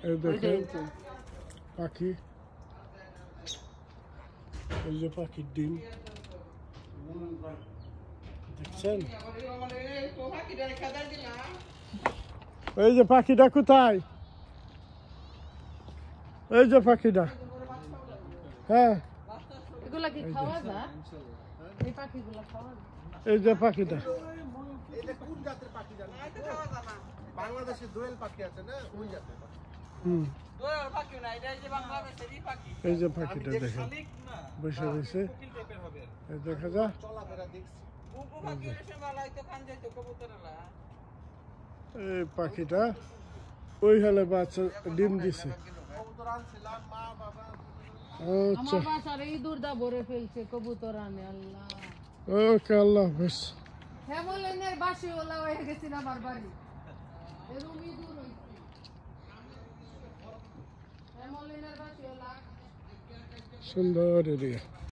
এই দেখেন পাখি, এই যে পাখির ডিম দেখছেন। এই যে পাখিটা কোথায়, এই যে পাখিটা, হ্যাঁ এগুলা কি খাওয়া যায়? এই পাখিগুলো খাওয়া যায়? এই যে পাখিটা, এটা কোন জাতের পাখি জানেন? বাংলাদেশে দোয়েল পাখি আছে না, ওই জাতের পাখি। দোয়েল পাখি না, এটা এই যে বাংলাদেশেরই পাখি। এই যে পাখিটা দেখেন বসে রয়েছে, এই দেখা যা চলাফেরা দেখছি। বুবু পাখি এসে মালাই তো খান যাইতো কবুতরলা। এই পাখিটা ওই হলে বাচ্চা ডিম দিছে। কবুতর আনছিলাম, মা বাবা আচ্ছা আমার বাসার ইঁদুর দা ভরে ফেলছে কবুতর আনে। আল্লাহ, ওকে, আল্লাহ হাফেজ। হেমলেনের বাসি ওলা হয়ে গেছিল আমার বাড়ি, এরকম ইঁদুর হইছে। হেমলেনের বাসি ওলা সুন্দর এরিয়া।